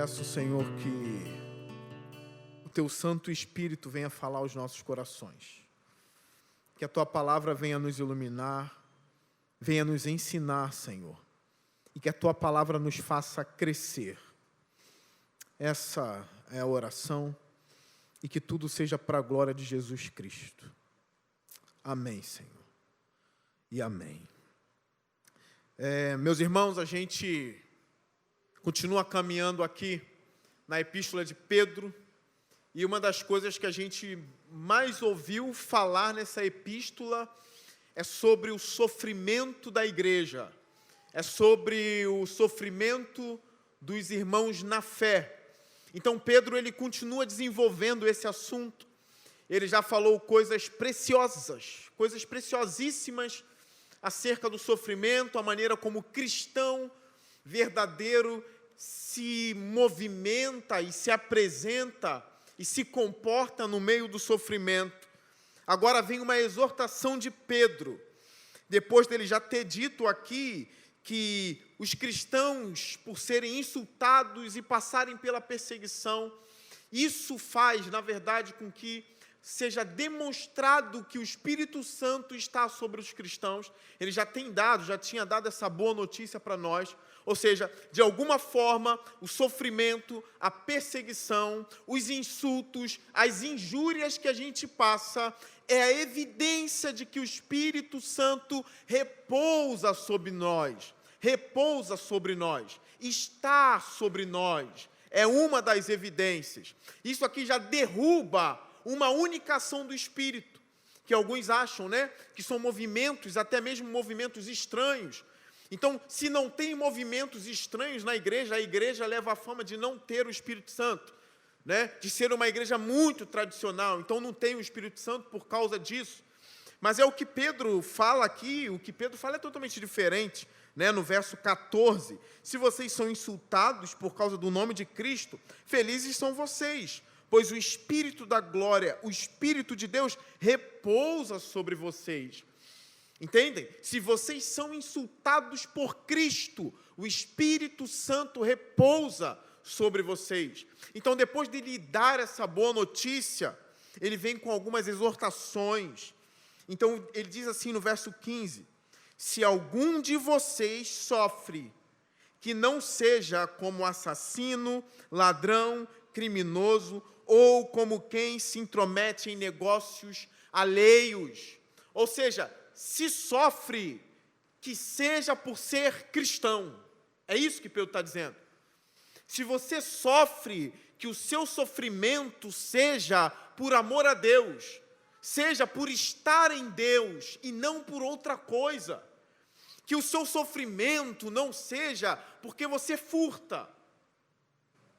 peço, Senhor, que o Teu Santo Espírito venha falar aos nossos corações. Que a Tua palavra venha nos iluminar, venha nos ensinar, Senhor. E que a Tua palavra nos faça crescer. Essa é a oração. E que tudo seja para a glória de Jesus Cristo. Amém, Senhor. E amém. Meus irmãos, a gente continua caminhando aqui na Epístola de Pedro. E uma das coisas que a gente mais ouviu falar nessa epístola é sobre o sofrimento da igreja. É sobre o sofrimento dos irmãos na fé. Então Pedro, ele continua desenvolvendo esse assunto. Ele já falou coisas preciosas, coisas preciosíssimas acerca do sofrimento, a maneira como o cristão verdadeiro se movimenta e se apresenta e se comporta no meio do sofrimento. Agora vem uma exortação de Pedro, depois dele já ter dito aqui que os cristãos, por serem insultados e passarem pela perseguição, isso faz, na verdade, com que seja demonstrado que o Espírito Santo está sobre os cristãos. Ele já tinha dado essa boa notícia para nós. Ou seja, de alguma forma, o sofrimento, a perseguição, os insultos, as injúrias que a gente passa, é a evidência de que o Espírito Santo repousa sobre nós, está sobre nós. É uma das evidências. Isso aqui já derruba uma única ação do Espírito, que alguns acham, que são movimentos, até mesmo movimentos estranhos. Então, se não tem movimentos estranhos na igreja, a igreja leva a fama de não ter o Espírito Santo, de ser uma igreja muito tradicional. Então, não tem o Espírito Santo por causa disso. Mas é o que Pedro fala aqui, o que Pedro fala é totalmente diferente. No verso 14, se vocês são insultados por causa do nome de Cristo, felizes são vocês, pois o Espírito da glória, o Espírito de Deus, repousa sobre vocês. Entendem? Se vocês são insultados por Cristo, o Espírito Santo repousa sobre vocês. Então, depois de lhe dar essa boa notícia, ele vem com algumas exortações. Então, ele diz assim no verso 15, se algum de vocês sofre, que não seja como assassino, ladrão, criminoso, ou como quem se intromete em negócios alheios. Ou seja, se sofre, que seja por ser cristão. É isso que Pedro está dizendo. Se você sofre, que o seu sofrimento seja por amor a Deus, seja por estar em Deus e não por outra coisa. Que o seu sofrimento não seja porque você furta.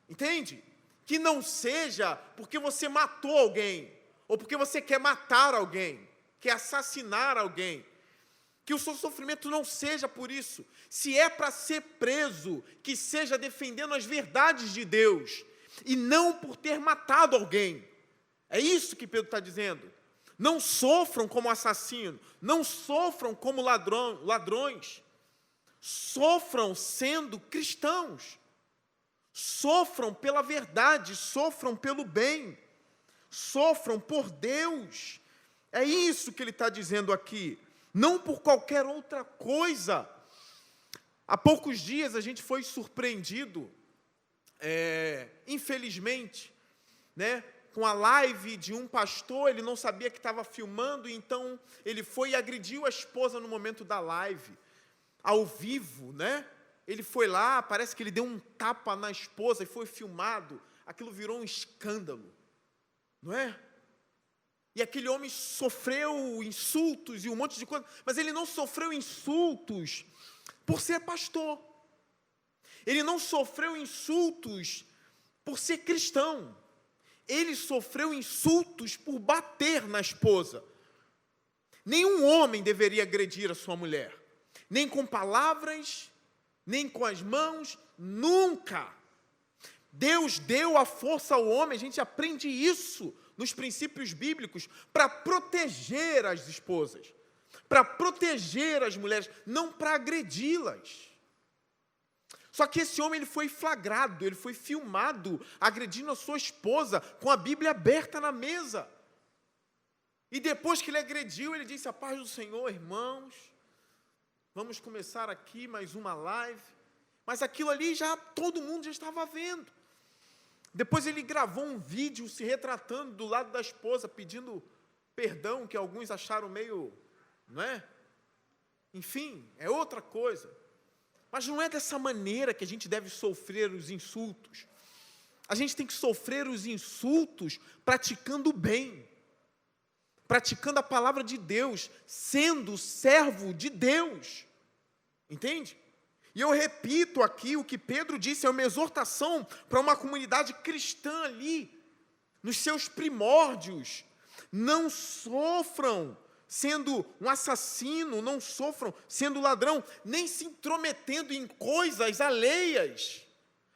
Entende? Que não seja porque você matou alguém, ou porque você quer matar alguém, quer assassinar alguém. Que o seu sofrimento não seja por isso. Se é para ser preso, que seja defendendo as verdades de Deus, e não por ter matado alguém. É isso que Pedro está dizendo. Não sofram como assassino, não sofram como ladrões, sofram sendo cristãos, sofram pela verdade, sofram pelo bem, sofram por Deus. É isso que ele está dizendo aqui, não por qualquer outra coisa. Há poucos dias a gente foi surpreendido, infelizmente, com a live de um pastor. Ele não sabia que estava filmando, então ele foi e agrediu a esposa no momento da live, ao vivo, Ele foi lá, parece que ele deu um tapa na esposa e foi filmado. Aquilo virou um escândalo, não é? E aquele homem sofreu insultos e um monte de coisa, mas ele não sofreu insultos por ser pastor. Ele não sofreu insultos por ser cristão. Ele sofreu insultos por bater na esposa. Nenhum homem deveria agredir a sua mulher, nem com palavras, nem com as mãos, nunca. Deus deu a força ao homem, a gente aprende isso nos princípios bíblicos, para proteger as esposas, para proteger as mulheres, não para agredi-las. Só que esse homem ele foi flagrado, ele foi filmado agredindo a sua esposa com a Bíblia aberta na mesa. E depois que ele agrediu, ele disse: a paz do Senhor, irmãos, vamos começar aqui mais uma live. Mas aquilo ali todo mundo já estava vendo. Depois ele gravou um vídeo se retratando do lado da esposa, pedindo perdão, que alguns acharam meio, não é? Enfim, é outra coisa. Mas não é dessa maneira que a gente deve sofrer os insultos. A gente tem que sofrer os insultos praticando o bem, praticando a palavra de Deus, sendo servo de Deus. Entende? E eu repito aqui o que Pedro disse, é uma exortação para uma comunidade cristã ali, nos seus primórdios. Não sofram sendo um assassino, não sofram sendo ladrão, nem se intrometendo em coisas alheias.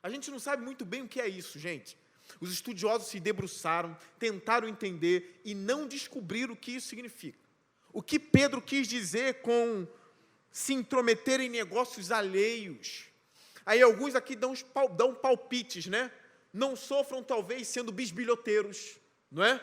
A gente não sabe muito bem o que é isso, gente. Os estudiosos se debruçaram, tentaram entender e não descobriram o que isso significa. O que Pedro quis dizer com se intrometer em negócios alheios. Aí alguns aqui dão palpites, né? Não sofram talvez sendo bisbilhoteiros, não é?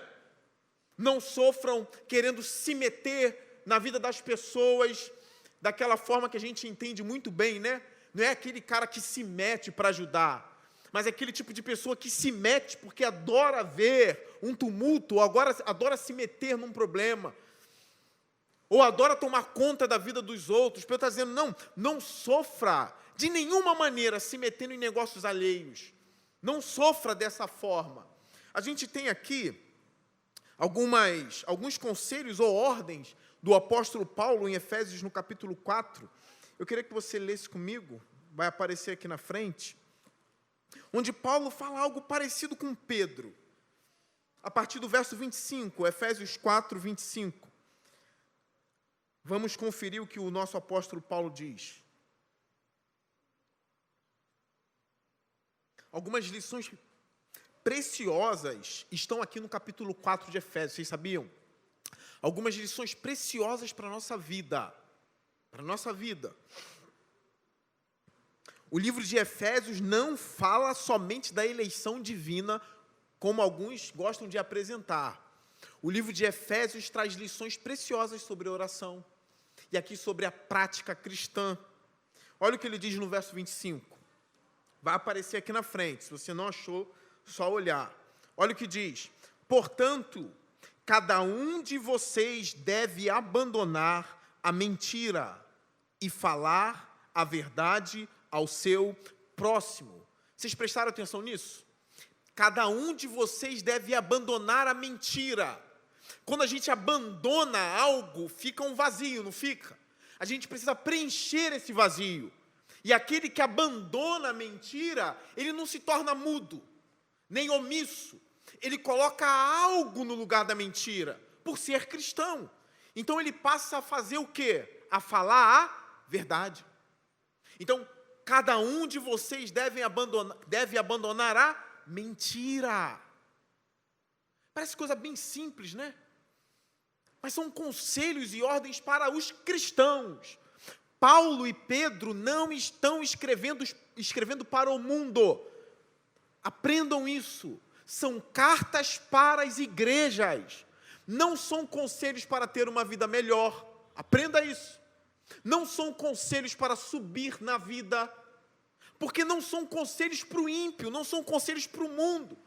Não sofram querendo se meter na vida das pessoas daquela forma que a gente entende muito bem, né? Não é aquele cara que se mete para ajudar, mas é aquele tipo de pessoa que se mete porque adora ver um tumulto, ou adora se meter num problema, ou adora tomar conta da vida dos outros. Pedro está dizendo, não sofra de nenhuma maneira se metendo em negócios alheios. Não sofra dessa forma. A gente tem aqui alguns conselhos ou ordens do apóstolo Paulo em Efésios, no capítulo 4. Eu queria que você lesse comigo, vai aparecer aqui na frente, onde Paulo fala algo parecido com Pedro, a partir do verso 25, Efésios 4, 25. Vamos conferir o que o nosso apóstolo Paulo diz. Algumas lições preciosas estão aqui no capítulo 4 de Efésios, vocês sabiam? Algumas lições preciosas para a nossa vida. Para a nossa vida. O livro de Efésios não fala somente da eleição divina, como alguns gostam de apresentar. O livro de Efésios traz lições preciosas sobre a oração. E aqui sobre a prática cristã. Olha o que ele diz no verso 25. Vai aparecer aqui na frente, se você não achou, só olhar. Olha o que diz: portanto, cada um de vocês deve abandonar a mentira e falar a verdade ao seu próximo. Vocês prestaram atenção nisso? Cada um de vocês deve abandonar a mentira. Quando a gente abandona algo, fica um vazio, não fica? A gente precisa preencher esse vazio. E aquele que abandona a mentira, ele não se torna mudo, nem omisso. Ele coloca algo no lugar da mentira, por ser cristão. Então ele passa a fazer o quê? A falar a verdade. Então, cada um de vocês deve abandonar a mentira. Parece coisa bem simples, né? Mas são conselhos e ordens para os cristãos. Paulo e Pedro não estão escrevendo para o mundo. Aprendam isso. São cartas para as igrejas. Não são conselhos para ter uma vida melhor. Aprenda isso. Não são conselhos para subir na vida. Porque não são conselhos para o ímpio, não são conselhos para o mundo.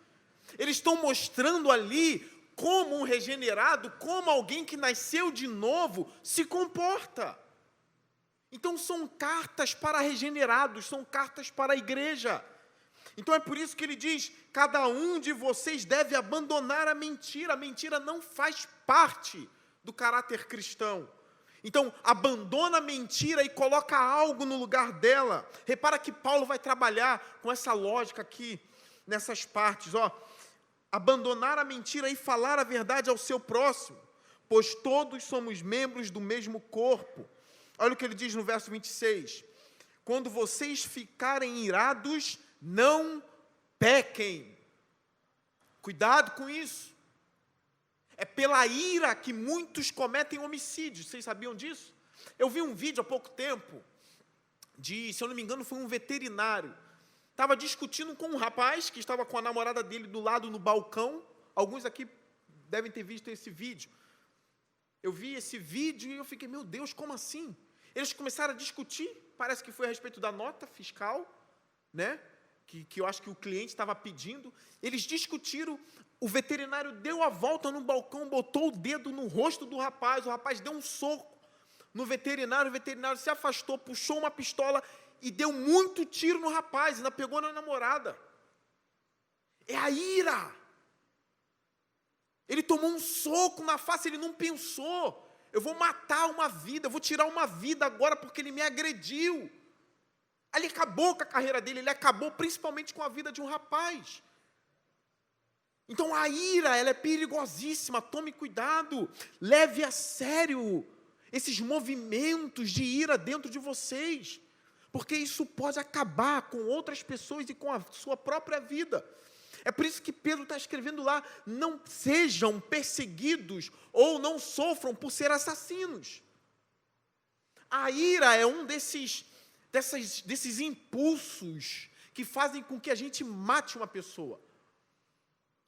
Eles estão mostrando ali como um regenerado, como alguém que nasceu de novo, se comporta. Então são cartas para regenerados, são cartas para a igreja. Então é por isso que ele diz, cada um de vocês deve abandonar a mentira. A mentira não faz parte do caráter cristão. Então, abandona a mentira e coloca algo no lugar dela. Repara que Paulo vai trabalhar com essa lógica aqui, nessas partes. Abandonar a mentira e falar a verdade ao seu próximo, pois todos somos membros do mesmo corpo. Olha o que ele diz no verso 26. Quando vocês ficarem irados, não pequem. Cuidado com isso. É pela ira que muitos cometem homicídios. Vocês sabiam disso? Eu vi um vídeo há pouco tempo se eu não me engano, foi um veterinário. Estava discutindo com um rapaz que estava com a namorada dele do lado no balcão. Alguns aqui devem ter visto esse vídeo. Eu vi esse vídeo e eu fiquei, meu Deus, como assim? Eles começaram a discutir, parece que foi a respeito da nota fiscal, né? Que eu acho que o cliente estava pedindo. Eles discutiram, o veterinário deu a volta no balcão, botou o dedo no rosto do rapaz, o rapaz deu um soco no veterinário, o veterinário se afastou, puxou uma pistola e deu muito tiro no rapaz, ainda pegou na namorada. É a ira. Ele tomou um soco na face, ele não pensou, eu vou matar uma vida, eu vou tirar uma vida agora porque ele me agrediu. Ali acabou com a carreira dele, ele acabou principalmente com a vida de um rapaz. Então a ira, ela é perigosíssima, tome cuidado, leve a sério esses movimentos de ira dentro de vocês, porque isso pode acabar com outras pessoas e com a sua própria vida. É por isso que Pedro está escrevendo lá, não sejam perseguidos ou não sofram por ser assassinos. A ira é um desses impulsos que fazem com que a gente mate uma pessoa,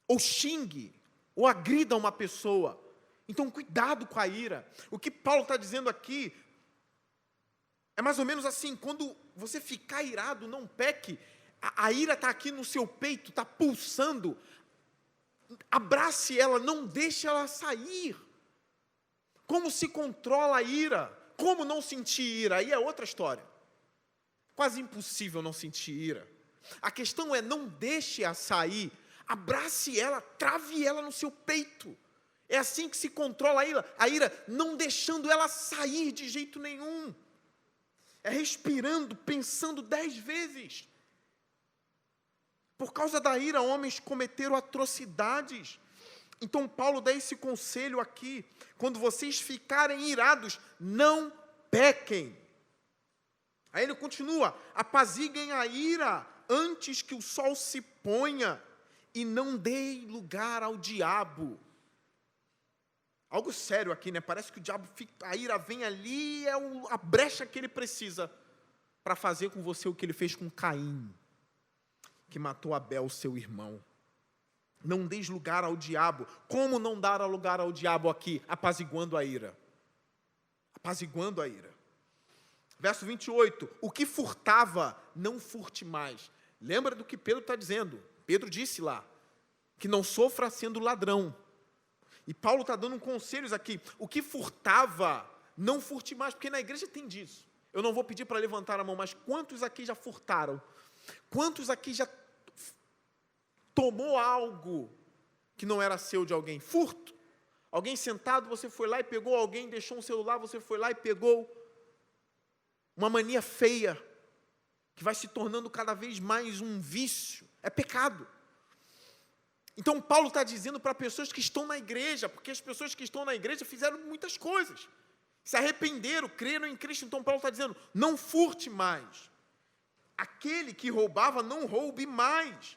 ou xingue, ou agrida uma pessoa. Então, cuidado com a ira. O que Paulo está dizendo aqui é mais ou menos assim, quando você ficar irado, não peque. A ira está aqui no seu peito, está pulsando. Abrace ela, não deixe ela sair. Como se controla a ira? Como não sentir ira? Aí é outra história. Quase impossível não sentir ira. A questão é, não deixe-a sair. Abrace ela, trave ela no seu peito. É assim que se controla a ira, não deixando ela sair de jeito nenhum. É respirando, pensando 10 vezes. Por causa da ira, homens cometeram atrocidades. Então, Paulo dá esse conselho aqui. Quando vocês ficarem irados, não pequem. Aí ele continua, apaziguem a ira antes que o sol se ponha e não deem lugar ao diabo. Algo sério aqui, né? Parece que o diabo, a ira vem ali, é a brecha que ele precisa para fazer com você o que ele fez com Caim, que matou Abel, seu irmão. Não deis lugar ao diabo. Como não dar lugar ao diabo aqui? Apaziguando a ira. Apaziguando a ira. Verso 28, o que furtava, não furte mais. Lembra do que Pedro está dizendo? Pedro disse lá, que não sofra sendo ladrão. E Paulo está dando conselhos aqui. O que furtava, não furte mais, porque na igreja tem disso. Eu não vou pedir para levantar a mão, mas quantos aqui já furtaram? Quantos aqui já tomou algo que não era seu de alguém? Furto. Alguém sentado, você foi lá e pegou, alguém deixou um celular, você foi lá e pegou. Uma mania feia, que vai se tornando cada vez mais um vício. É pecado. Então, Paulo está dizendo para pessoas que estão na igreja, porque as pessoas que estão na igreja fizeram muitas coisas, se arrependeram, creram em Cristo. Então, Paulo está dizendo, não furte mais. Aquele que roubava, não roube mais.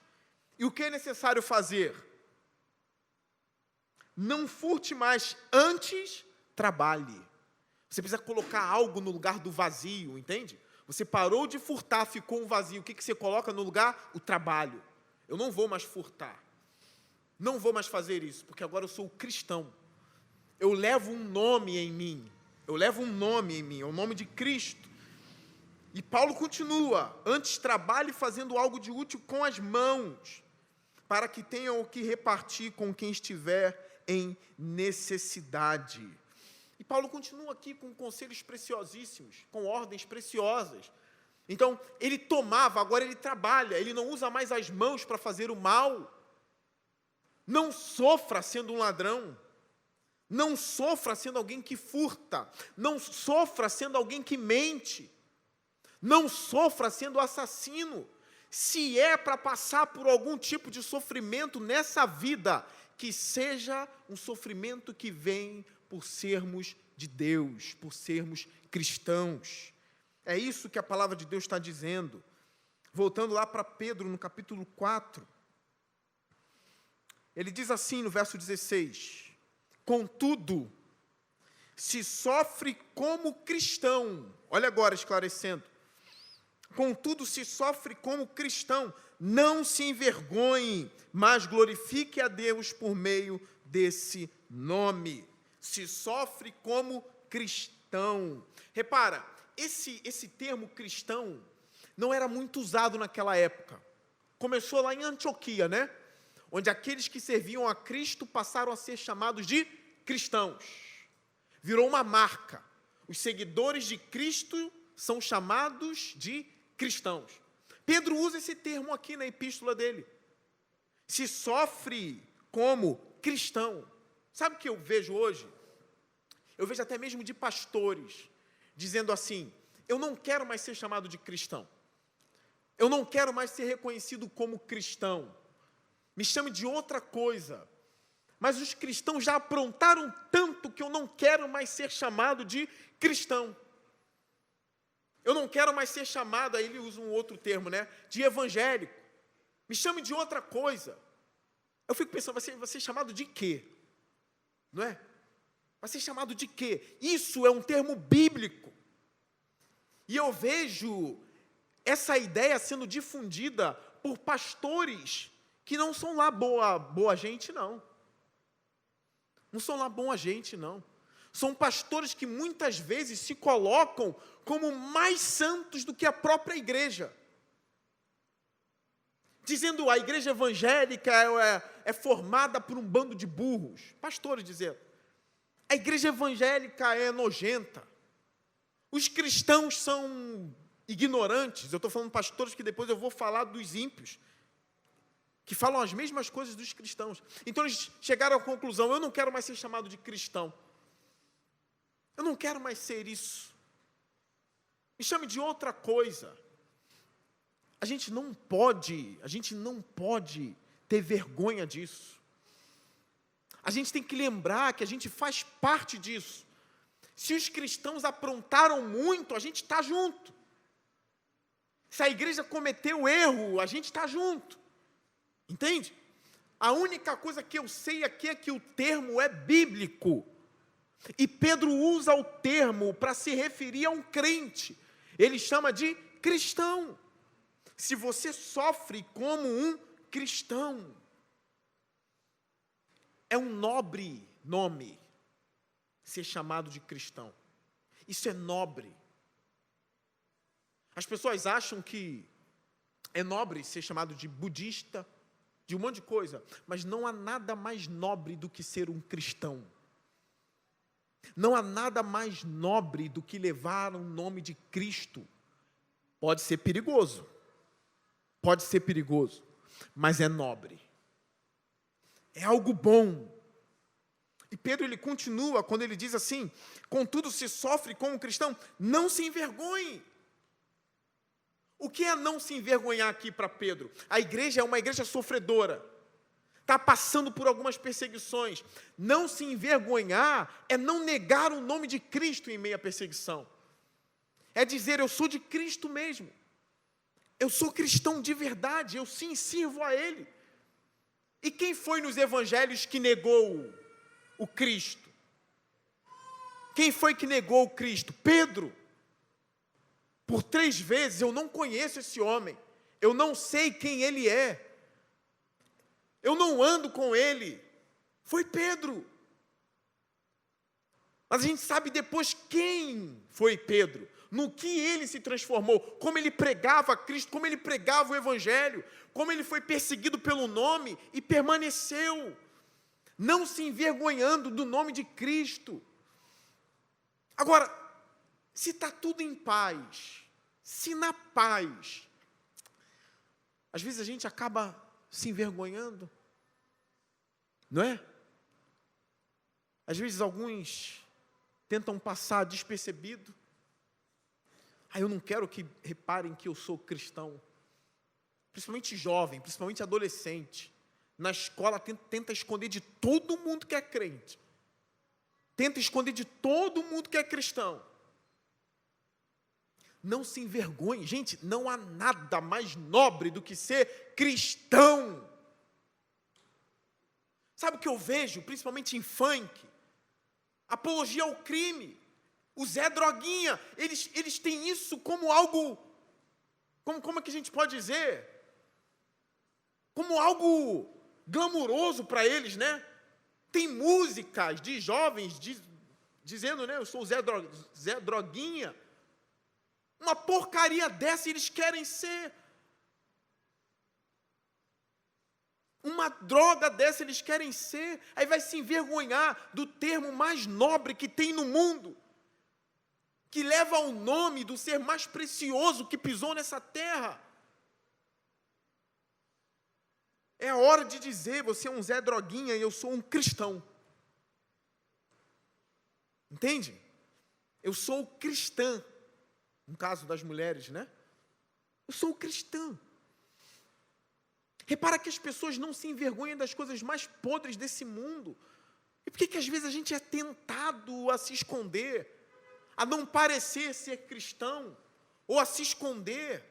E o que é necessário fazer? Não furte mais, antes trabalhe. Você precisa colocar algo no lugar do vazio, entende? Você parou de furtar, ficou um vazio. O que você coloca no lugar? O trabalho. Eu não vou mais furtar. Não vou mais fazer isso, porque agora eu sou cristão. Eu levo um nome em mim. Eu levo um nome em mim, é o nome de Cristo. E Paulo continua, antes trabalhe fazendo algo de útil com as mãos, para que tenham o que repartir com quem estiver em necessidade. E Paulo continua aqui com conselhos preciosíssimos, com ordens preciosas. Então, ele tomava, agora ele trabalha, ele não usa mais as mãos para fazer o mal. Não sofra sendo um ladrão, não sofra sendo alguém que furta, não sofra sendo alguém que mente, não sofra sendo assassino. Se é para passar por algum tipo de sofrimento nessa vida, que seja um sofrimento que vem por sermos de Deus, por sermos cristãos. É isso que a palavra de Deus está dizendo. Voltando lá para Pedro, no capítulo 4, ele diz assim no verso 16, contudo, se sofre como cristão, olha agora esclarecendo, contudo se sofre como cristão, não se envergonhe, mas glorifique a Deus por meio desse nome. Se sofre como cristão. Repara, esse termo cristão não era muito usado naquela época. Começou lá em Antioquia, né? Onde aqueles que serviam a Cristo passaram a ser chamados de cristãos. Virou uma marca. Os seguidores de Cristo são chamados de cristãos. Pedro usa esse termo aqui na epístola dele. Se sofre como cristão. Sabe o que eu vejo hoje? Eu vejo até mesmo de pastores dizendo assim: eu não quero mais ser chamado de cristão. Eu não quero mais ser reconhecido como cristão. Me chame de outra coisa. Mas os cristãos já aprontaram tanto que eu não quero mais ser chamado de cristão. Eu não quero mais ser chamado, aí ele usa um outro termo, né? De evangélico. Me chame de outra coisa. Eu fico pensando, vai ser chamado de quê? Não é? Vai ser chamado de quê? Isso é um termo bíblico. E eu vejo essa ideia sendo difundida por pastores que não são lá boa gente, não. Não são lá boa gente, não. São pastores que muitas vezes se colocam como mais santos do que a própria igreja. Dizendo a igreja evangélica é formada por um bando de burros. Pastores dizendo, a igreja evangélica é nojenta. Os cristãos são ignorantes. Eu estou falando pastores que depois eu vou falar dos ímpios, que falam as mesmas coisas dos cristãos. Então eles chegaram à conclusão: eu não quero mais ser chamado de cristão. Eu não quero mais ser isso. Me chame de outra coisa. A gente não pode ter vergonha disso. A gente tem que lembrar que a gente faz parte disso. Se os cristãos aprontaram muito, a gente está junto. Se a igreja cometeu erro, a gente está junto. Entende? A única coisa que eu sei aqui é que o termo é bíblico. E Pedro usa o termo para se referir a um crente. Ele chama de cristão. Se você sofre como um cristão, é um nobre nome ser chamado de cristão. Isso é nobre. As pessoas acham que é nobre ser chamado de budista, de um monte de coisa, mas não há nada mais nobre do que ser um cristão. Não há nada mais nobre do que levar o nome de Cristo. Pode ser perigoso, mas é nobre. É algo bom. E Pedro, ele continua quando ele diz assim: contudo, se sofre como cristão, não se envergonhe. O que é não se envergonhar aqui para Pedro? A igreja é uma igreja sofredora, está passando por algumas perseguições. Não se envergonhar é não negar o nome de Cristo em meio à perseguição. É dizer: eu sou de Cristo mesmo. Eu sou cristão de verdade, eu sim sirvo a Ele. E quem foi nos evangelhos que negou o Cristo? Quem foi que negou o Cristo? Pedro. Por 3 vezes: eu não conheço esse homem, eu não sei quem ele é, eu não ando com ele. Foi Pedro. Mas a gente sabe depois quem foi Pedro, no que ele se transformou, como ele pregava a Cristo, como ele pregava o Evangelho, como ele foi perseguido pelo nome e permaneceu, não se envergonhando do nome de Cristo. Agora, se está tudo em paz, se na paz, às vezes a gente acaba se envergonhando, não é? Às vezes alguns tentam passar despercebido. Eu não quero que reparem que eu sou cristão. Principalmente jovem, principalmente adolescente. Na escola tenta esconder de todo mundo que é crente. Tenta esconder de todo mundo que é cristão. Não se envergonhe. Gente, não há nada mais nobre do que ser cristão. Sabe o que eu vejo, principalmente em funk? Apologia ao crime. O Zé Droguinha, eles têm isso como algo como é que a gente pode dizer? Como algo glamuroso para eles, né? Tem músicas de jovens dizendo, né? Eu sou o Zé Droguinha. Uma porcaria dessa eles querem ser. Uma droga dessa eles querem ser. Aí vai se envergonhar do termo mais nobre que tem no mundo, que leva ao nome do ser mais precioso que pisou nessa terra. É a hora de dizer, você é um Zé Droguinha e eu sou um cristão. Entende? Eu sou cristã. No caso das mulheres, né? Eu sou cristã. Repara que as pessoas não se envergonham das coisas mais podres desse mundo. E por que às vezes a gente é tentado a se esconder, a não parecer ser cristão, ou a se esconder?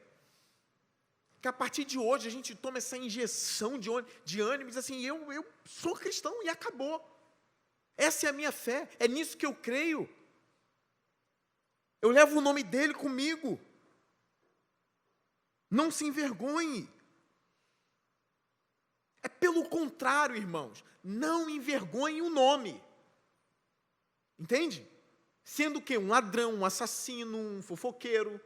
Que a partir de hoje a gente toma essa injeção de ânimo e diz assim, eu sou cristão e acabou. Essa é a minha fé, é nisso que eu creio. Eu levo o nome dele comigo. Não se envergonhe. É pelo contrário, irmãos, não envergonhe o nome. Entende? Sendo que um ladrão, um assassino, um fofoqueiro,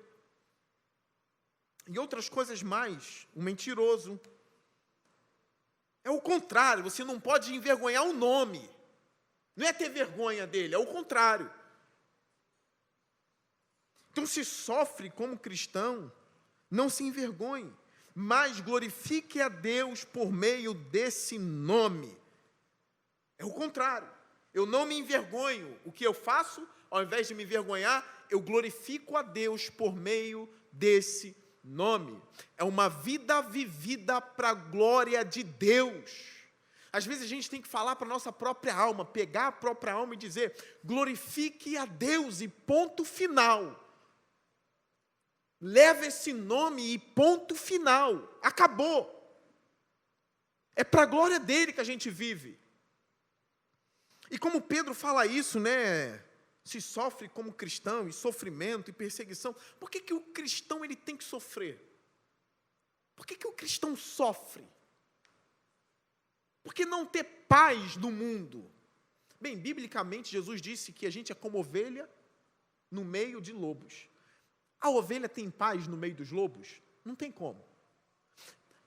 e outras coisas mais, um mentiroso. É o contrário, você não pode envergonhar o nome. Não é ter vergonha dele, é o contrário. Então, se sofre como cristão, não se envergonhe, mas glorifique a Deus por meio desse nome. É o contrário. Eu não me envergonho. O que eu faço, ao invés de me envergonhar, eu glorifico a Deus por meio desse nome. É uma vida vivida para a glória de Deus. Às vezes a gente tem que falar para a nossa própria alma, pegar a própria alma e dizer, glorifique a Deus e ponto final. Leva esse nome e ponto final. Acabou. É para a glória dele que a gente vive. E como Pedro fala isso, né? Se sofre como cristão, e sofrimento, e perseguição. Por que o cristão ele tem que sofrer? Por que o cristão sofre? Por que não ter paz no mundo? Bem, biblicamente, Jesus disse que a gente é como ovelha no meio de lobos. A ovelha tem paz no meio dos lobos? Não tem como.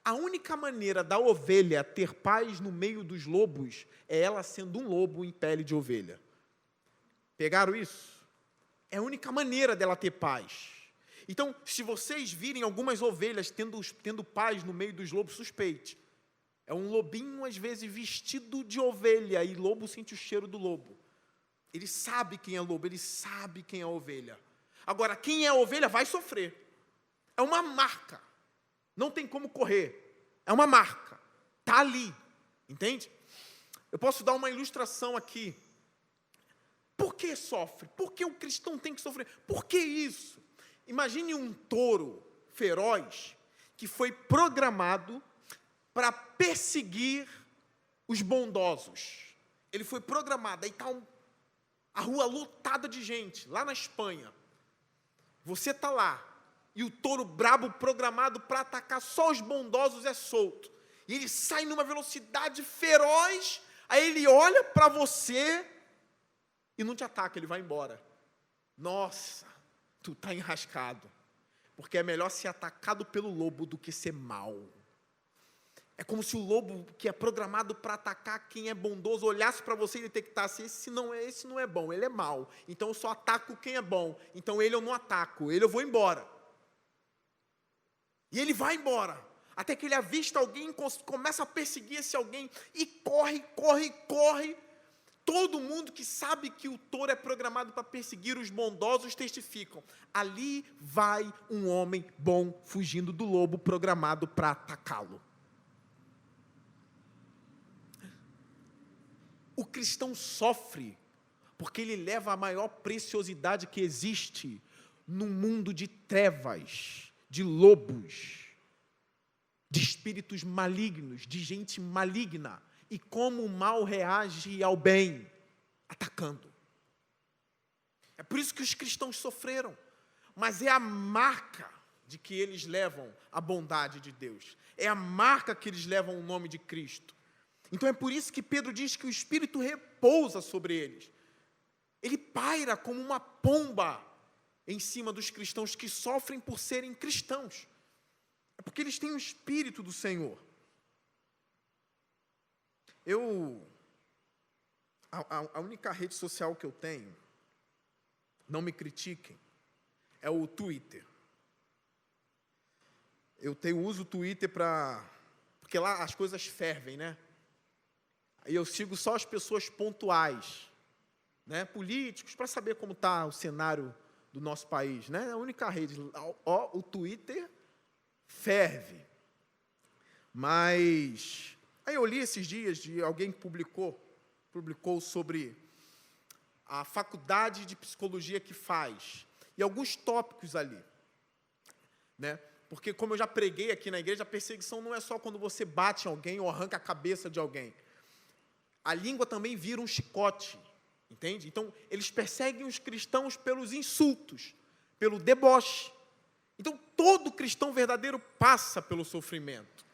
A única maneira da ovelha ter paz no meio dos lobos é ela sendo um lobo em pele de ovelha. Pegaram isso? É a única maneira dela ter paz. Então, se vocês virem algumas ovelhas tendo paz no meio dos lobos, suspeite. É um lobinho, às vezes, vestido de ovelha, e lobo sente o cheiro do lobo. Ele sabe quem é lobo, ele sabe quem é ovelha. Agora, quem é ovelha vai sofrer. É uma marca. Não tem como correr. É uma marca. Está ali. Entende? Eu posso dar uma ilustração aqui. Por que sofre? Por que o cristão tem que sofrer? Por que isso? Imagine um touro feroz que foi programado para perseguir os bondosos. Ele foi programado. Aí está a rua lotada de gente, lá na Espanha. Você está lá, e o touro brabo programado para atacar só os bondosos é solto. E ele sai numa velocidade feroz, aí ele olha para você e não te ataca, ele vai embora. Nossa, tu está enrascado. Porque é melhor ser atacado pelo lobo do que ser mau. É como se o lobo que é programado para atacar quem é bondoso olhasse para você e detectasse, esse não é bom, ele é mau. Então eu só ataco quem é bom. Então ele eu não ataco, ele eu vou embora. E ele vai embora. Até que ele avista alguém, começa a perseguir esse alguém e corre. Todo mundo que sabe que o touro é programado para perseguir os bondosos testificam. Ali vai um homem bom fugindo do lobo programado para atacá-lo. O cristão sofre porque ele leva a maior preciosidade que existe num mundo de trevas, de lobos, de espíritos malignos, de gente maligna. E como o mal reage ao bem, atacando. É por isso que os cristãos sofreram. Mas é a marca de que eles levam a bondade de Deus. É a marca que eles levam o nome de Cristo. Então é por isso que Pedro diz que o Espírito repousa sobre eles. Ele paira como uma pomba em cima dos cristãos que sofrem por serem cristãos. É porque eles têm o Espírito do Senhor. A única rede social que eu tenho, não me critiquem, é o Twitter. Uso o Twitter porque lá as coisas fervem, né? Aí eu sigo só as pessoas pontuais, né? Políticos, para saber como está o cenário do nosso país, né? A única rede, o Twitter ferve. Mas aí eu li esses dias de alguém que publicou sobre a faculdade de psicologia que faz, e alguns tópicos ali, né? Porque, como eu já preguei aqui na igreja, a perseguição não é só quando você bate em alguém ou arranca a cabeça de alguém. A língua também vira um chicote, entende? Então, eles perseguem os cristãos pelos insultos, pelo deboche. Então, todo cristão verdadeiro passa pelo sofrimento.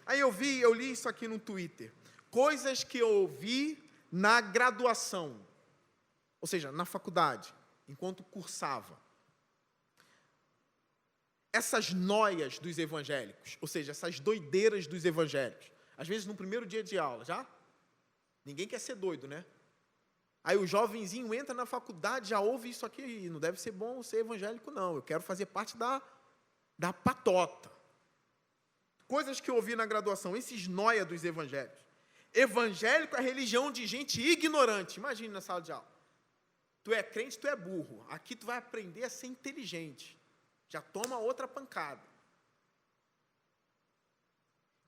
Aí eu li isso aqui no Twitter. Coisas que eu ouvi na graduação, ou seja, na faculdade, enquanto cursava. Essas noias dos evangélicos, ou seja, essas doideiras dos evangélicos. Às vezes, no primeiro dia de aula, já? Ninguém quer ser doido, né? Aí o jovenzinho entra na faculdade, já ouve isso aqui, não deve ser bom ser evangélico, não. Eu quero fazer parte da patota. Coisas que eu ouvi na graduação, esses noia dos evangélicos. Evangélico é religião de gente ignorante. Imagine na sala de aula. Tu é crente, tu é burro. Aqui tu vai aprender a ser inteligente. Já toma outra pancada.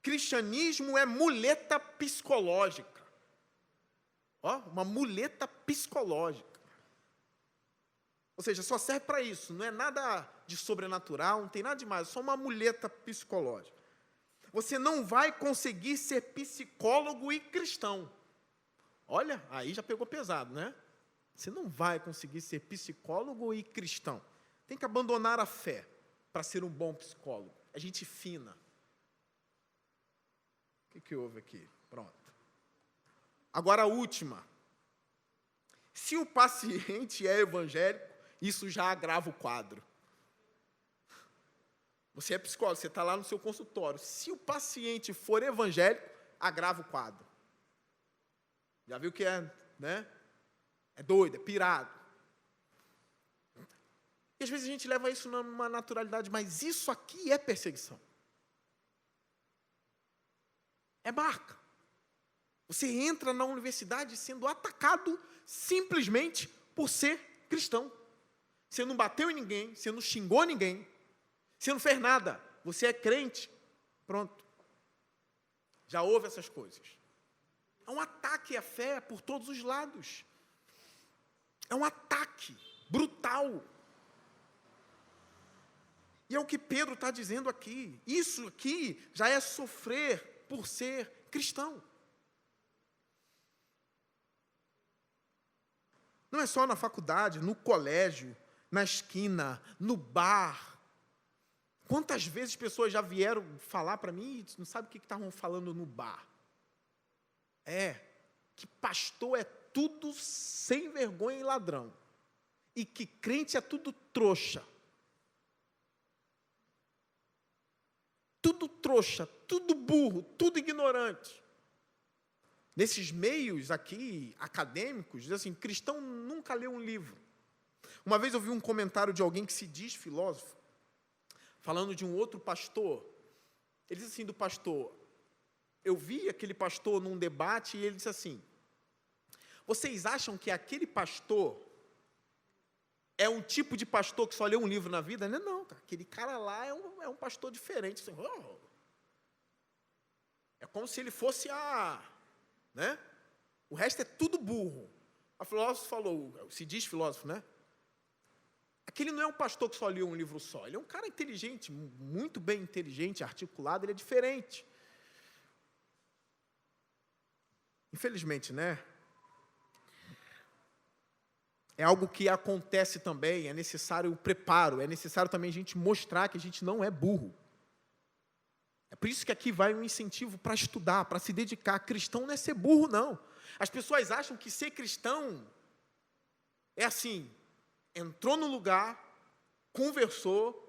Cristianismo é muleta psicológica. Ó, uma muleta psicológica. Ou seja, só serve para isso. Não é nada de sobrenatural, não tem nada demais. É só uma muleta psicológica. Você não vai conseguir ser psicólogo e cristão. Olha, aí já pegou pesado, né? Você não vai conseguir ser psicólogo e cristão. Tem que abandonar a fé para ser um bom psicólogo. É gente fina. O que houve aqui? Pronto. Agora a última. Se o paciente é evangélico, isso já agrava o quadro. Você é psicólogo, você está lá no seu consultório. Se o paciente for evangélico, agrava o quadro. Já viu que é, né? É doido, é pirado. E às vezes a gente leva isso numa naturalidade, mas isso aqui é perseguição. É marca. Você entra na universidade sendo atacado simplesmente por ser cristão. Você não bateu em ninguém, você não xingou ninguém, você não fez nada. Você é crente, pronto. Já houve essas coisas. É um ataque à fé por todos os lados. É um ataque brutal. E é o que Pedro está dizendo aqui. Isso aqui já é sofrer por ser cristão. Não é só na faculdade, no colégio, na esquina, no bar. Quantas vezes pessoas já vieram falar para mim e não sabe o que estavam falando no bar? Que pastor é tudo sem vergonha e ladrão. E que crente é tudo trouxa. Tudo trouxa, tudo burro, tudo ignorante. Nesses meios aqui, acadêmicos, diz assim, cristão nunca leu um livro. Uma vez eu vi um comentário de alguém que se diz filósofo, falando de um outro pastor. Ele disse assim do pastor, eu vi aquele pastor num debate e ele disse assim, vocês acham que aquele pastor é um tipo de pastor que só leu um livro na vida? Não, cara, aquele cara lá é um pastor diferente. Assim, é como se ele fosse né? O resto é tudo burro. A filósofo falou, se diz filósofo, né? Aquele não é um pastor que só leu um livro só. Ele é um cara inteligente, muito bem inteligente, articulado, ele é diferente. Infelizmente, né? é algo que acontece também, é necessário o preparo, é necessário também a gente mostrar que a gente não é burro. É por isso que aqui vai um incentivo para estudar, para se dedicar. Cristão não é ser burro, não. As pessoas acham que ser cristão é assim, entrou no lugar, conversou,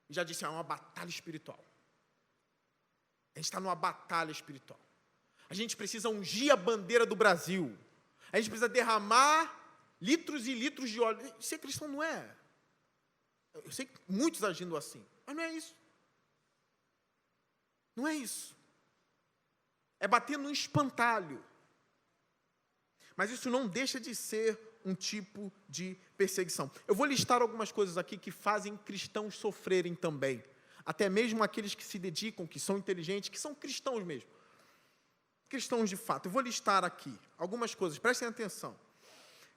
e já disse, é uma batalha espiritual. A gente está numa batalha espiritual. A gente precisa ungir a bandeira do Brasil. A gente precisa derramar litros e litros de óleo. Ser cristão não é. Eu sei que muitos agindo assim, mas não é isso. Não é isso. É bater no espantalho. Mas isso não deixa de ser um tipo de perseguição. Eu vou listar algumas coisas aqui que fazem cristãos sofrerem também. Até mesmo aqueles que se dedicam, que são inteligentes, que são cristãos mesmo. Cristãos de fato. Eu vou listar aqui algumas coisas, prestem atenção.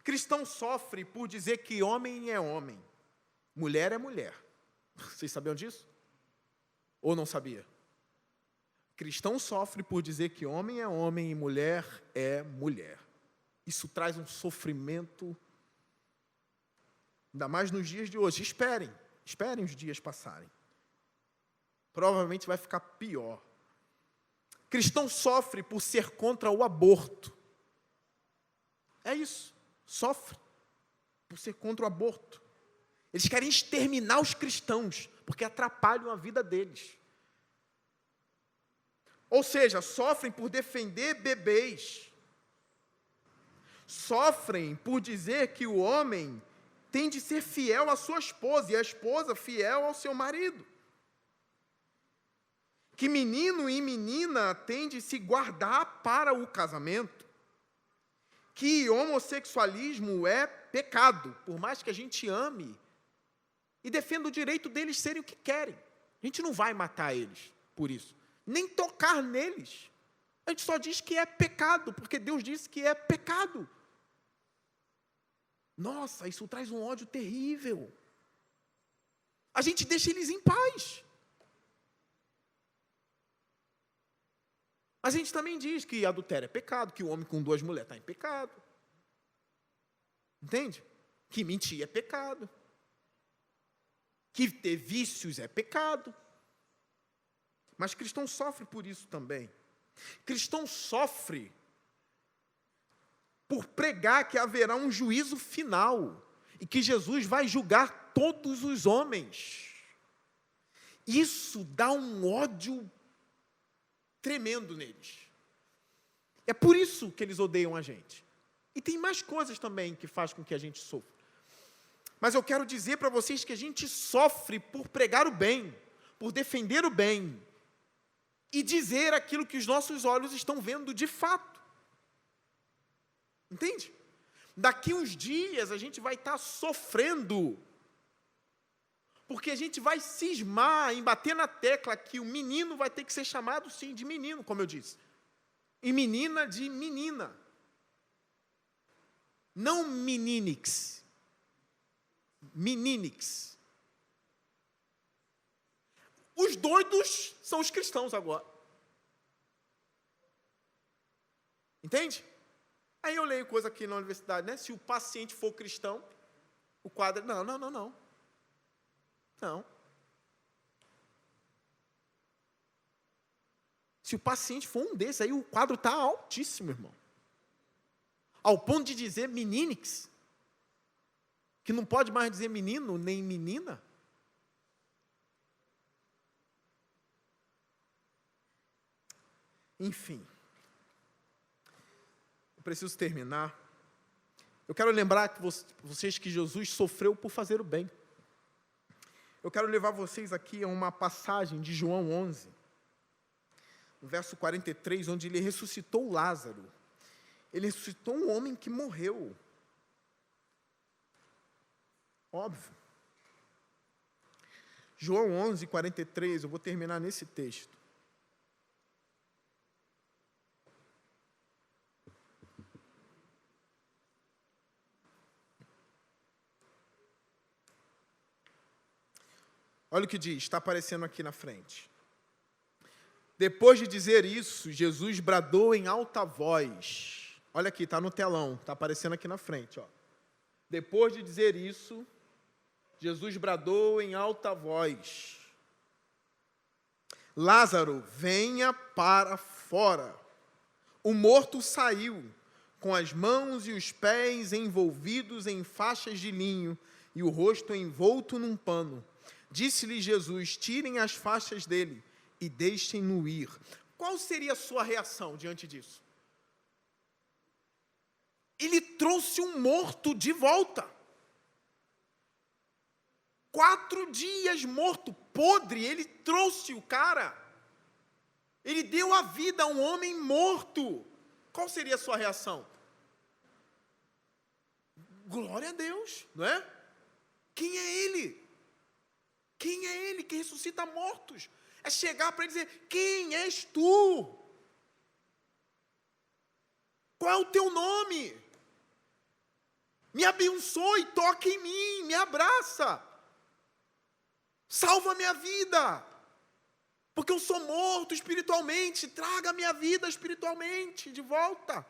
Cristão sofre por dizer que homem é homem, mulher é mulher. Vocês sabiam disso? Ou não sabia? Cristão sofre por dizer que homem é homem e mulher é mulher. Isso traz um sofrimento, ainda mais nos dias de hoje. Esperem os dias passarem. Provavelmente vai ficar pior. Cristão sofre por ser contra o aborto. É isso, sofre por ser contra o aborto. Eles querem exterminar os cristãos, porque atrapalham a vida deles. Ou seja, sofrem por defender bebês. Sofrem por dizer que o homem tem de ser fiel à sua esposa e a esposa fiel ao seu marido. Que menino e menina têm de se guardar para o casamento. Que homossexualismo é pecado, por mais que a gente ame e defenda o direito deles serem o que querem. A gente não vai matar eles por isso, nem tocar neles. A gente só diz que é pecado, porque Deus disse que é pecado. Nossa, isso traz um ódio terrível. A gente deixa eles em paz. Mas a gente também diz que adultério é pecado, que o homem com 2 mulheres está em pecado. Entende? Que mentir é pecado. Que ter vícios é pecado. Mas cristão sofre por isso também. Cristão sofre por pregar que haverá um juízo final e que Jesus vai julgar todos os homens. Isso dá um ódio tremendo neles. É por isso que eles odeiam a gente. E tem mais coisas também que faz com que a gente sofra. Mas eu quero dizer para vocês que a gente sofre por pregar o bem, por defender o bem e dizer aquilo que os nossos olhos estão vendo de fato. Entende? Daqui uns dias a gente vai estar sofrendo, porque a gente vai cismar em bater na tecla que o menino vai ter que ser chamado, sim, de menino, como eu disse, e menina de menina. Não meninix. Meninix. Os doidos são os cristãos agora. Entende? Aí eu leio coisa aqui na universidade, né? Se o paciente for cristão, o quadro... Não. Se o paciente for um desses, aí o quadro está altíssimo, irmão. Ao ponto de dizer meninix, que não pode mais dizer menino nem menina. Enfim. Eu preciso terminar. Eu quero lembrar que vocês que Jesus sofreu por fazer o bem. Eu quero levar vocês aqui a uma passagem de João 11, no verso 43, onde ele ressuscitou Lázaro. Ele ressuscitou um homem que morreu. Óbvio. João 11, 43, eu vou terminar nesse texto. Olha o que diz, está aparecendo aqui na frente. Depois de dizer isso, Jesus bradou em alta voz. Olha aqui, está no telão, está aparecendo aqui na frente. Ó. Depois de dizer isso, Jesus bradou em alta voz: Lázaro, venha para fora. O morto saiu, com as mãos e os pés envolvidos em faixas de linho e o rosto envolto num pano. Disse-lhe Jesus: tirem as faixas dele e deixem-no ir. Qual seria a sua reação diante disso? Ele trouxe um morto de volta. 4 dias morto, podre, ele trouxe o cara. Ele deu a vida a um homem morto. Qual seria a sua reação? Glória a Deus, não é? Quem é ele? Quem é ele que ressuscita mortos? É chegar para ele dizer: quem és tu? Qual é o teu nome? Me abençoe, toque em mim, me abraça. Salva a minha vida. Porque eu sou morto espiritualmente, traga a minha vida espiritualmente de volta.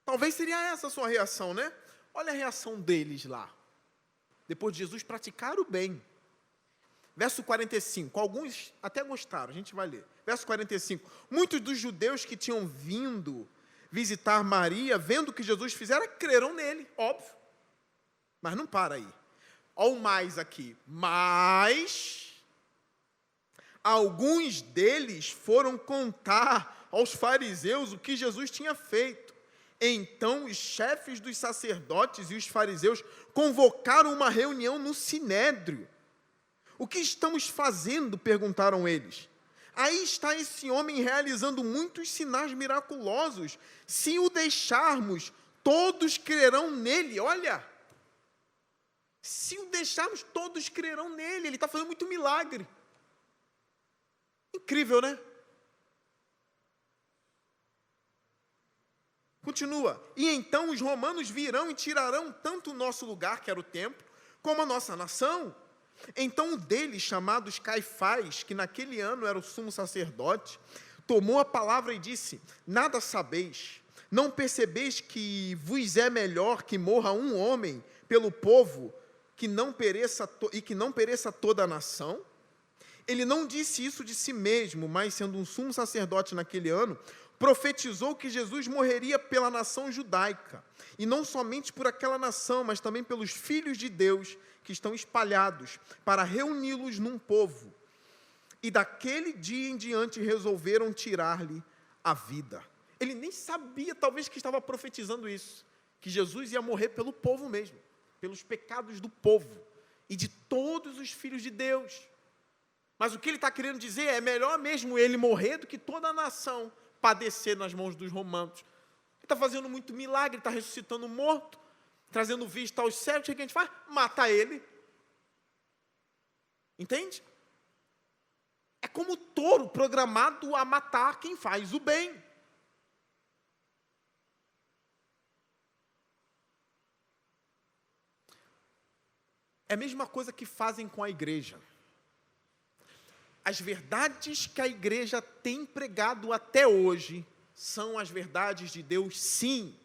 Talvez seria essa a sua reação, né? Olha a reação deles lá. Depois de Jesus praticar o bem. Verso 45, alguns até gostaram, a gente vai ler. Verso 45, muitos dos judeus que tinham vindo visitar Maria, vendo o que Jesus fizera, creram nele, óbvio. Mas não para aí. Olha o mais aqui. Mas alguns deles foram contar aos fariseus o que Jesus tinha feito. Então os chefes dos sacerdotes e os fariseus convocaram uma reunião no sinédrio. O que estamos fazendo? Perguntaram eles. Aí está esse homem realizando muitos sinais miraculosos. Se o deixarmos, todos crerão nele. Olha, se o deixarmos, todos crerão nele. Ele está fazendo muito milagre. Incrível, né? Continua. E então os romanos virão e tirarão tanto o nosso lugar, que era o templo, como a nossa nação. Então um deles, chamado Caifás, que naquele ano era o sumo sacerdote, tomou a palavra e disse: nada sabeis, não percebeis que vos é melhor que morra um homem pelo povo, que não pereça toda a nação? Ele não disse isso de si mesmo, mas sendo um sumo sacerdote naquele ano, profetizou que Jesus morreria pela nação judaica, e não somente por aquela nação, mas também pelos filhos de Deus que estão espalhados, para reuni-los num povo. E daquele dia em diante resolveram tirar-lhe a vida. Ele nem sabia, talvez, que estava profetizando isso, que Jesus ia morrer pelo povo mesmo, pelos pecados do povo e de todos os filhos de Deus. Mas o que ele está querendo dizer é melhor mesmo ele morrer do que toda a nação padecer nas mãos dos romanos. Ele está fazendo muito milagre, está ressuscitando morto, trazendo vista aos cegos. O que a gente faz? Mata ele. Entende? É como o touro programado a matar quem faz o bem. É a mesma coisa que fazem com a igreja. As verdades que a igreja tem pregado até hoje são as verdades de Deus, sim.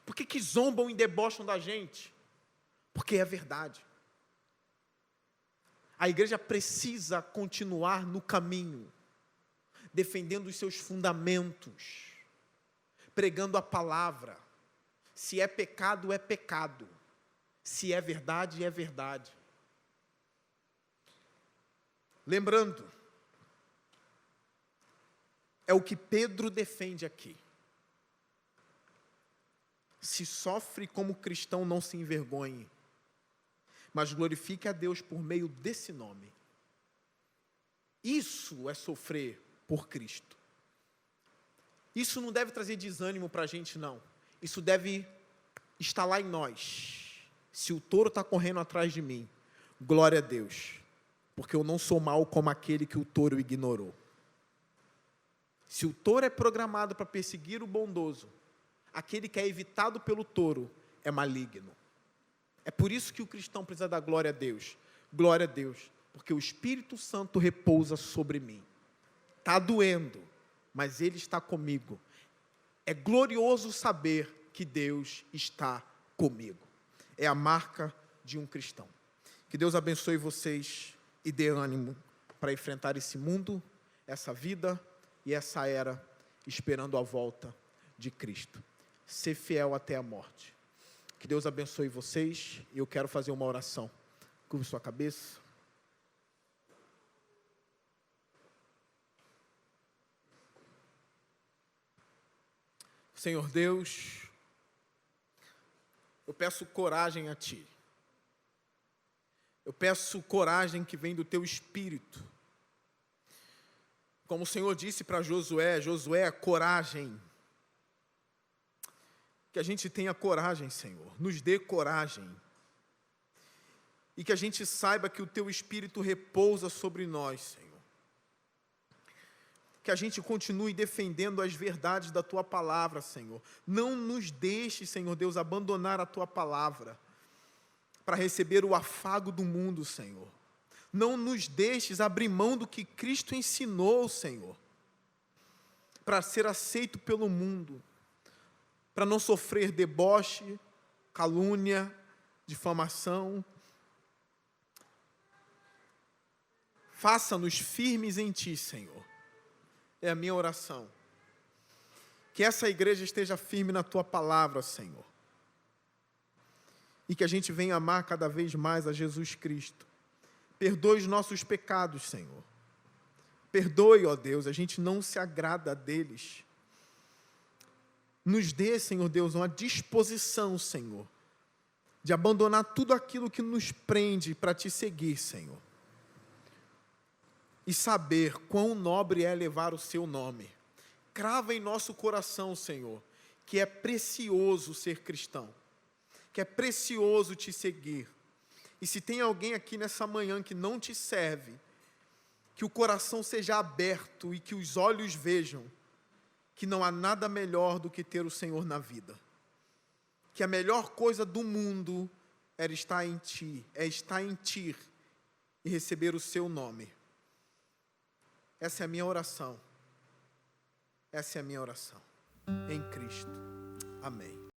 Por que zombam e debocham da gente? Porque é verdade. A igreja precisa continuar no caminho, defendendo os seus fundamentos, pregando a palavra. Se é pecado, é pecado. Se é verdade, é verdade. Lembrando, é o que Pedro defende aqui. Se sofre como cristão, não se envergonhe, mas glorifique a Deus por meio desse nome. Isso é sofrer por Cristo. Isso não deve trazer desânimo para a gente, não. Isso deve instalar em nós. Se o touro está correndo atrás de mim, glória a Deus, porque eu não sou mau como aquele que o touro ignorou. Se o touro é programado para perseguir o bondoso, aquele que é evitado pelo touro é maligno. É por isso que o cristão precisa dar glória a Deus. Glória a Deus, porque o Espírito Santo repousa sobre mim. Está doendo, mas Ele está comigo. É glorioso saber que Deus está comigo. É a marca de um cristão. Que Deus abençoe vocês e dê ânimo para enfrentar esse mundo, essa vida e essa era, esperando a volta de Cristo. Ser fiel até a morte. Que Deus abençoe vocês e eu quero fazer uma oração. Curva sua cabeça. Senhor Deus, eu peço coragem a Ti. Eu peço coragem que vem do Teu Espírito. Como o Senhor disse para Josué, Josué, coragem. Que a gente tenha coragem, Senhor. Nos dê coragem. E que a gente saiba que o Teu Espírito repousa sobre nós, Senhor. Que a gente continue defendendo as verdades da Tua palavra, Senhor. Não nos deixe, Senhor Deus, abandonar a Tua palavra para receber o afago do mundo, Senhor. Não nos deixes abrir mão do que Cristo ensinou, Senhor, para ser aceito pelo mundo, para não sofrer deboche, calúnia, difamação. Faça-nos firmes em Ti, Senhor. É a minha oração. Que essa igreja esteja firme na Tua palavra, Senhor. E que a gente venha amar cada vez mais a Jesus Cristo. Perdoe os nossos pecados, Senhor. Perdoe, ó Deus, a gente não se agrada deles. Nos dê, Senhor Deus, uma disposição, Senhor, de abandonar tudo aquilo que nos prende para Te seguir, Senhor. E saber quão nobre é levar o Seu nome. Crava em nosso coração, Senhor, que é precioso ser cristão, que é precioso Te seguir. E se tem alguém aqui nessa manhã que não Te serve, que o coração seja aberto e que os olhos vejam que não há nada melhor do que ter o Senhor na vida. Que a melhor coisa do mundo é estar em Ti e receber o Seu nome. Essa é a minha oração. Essa é a minha oração. Em Cristo. Amém.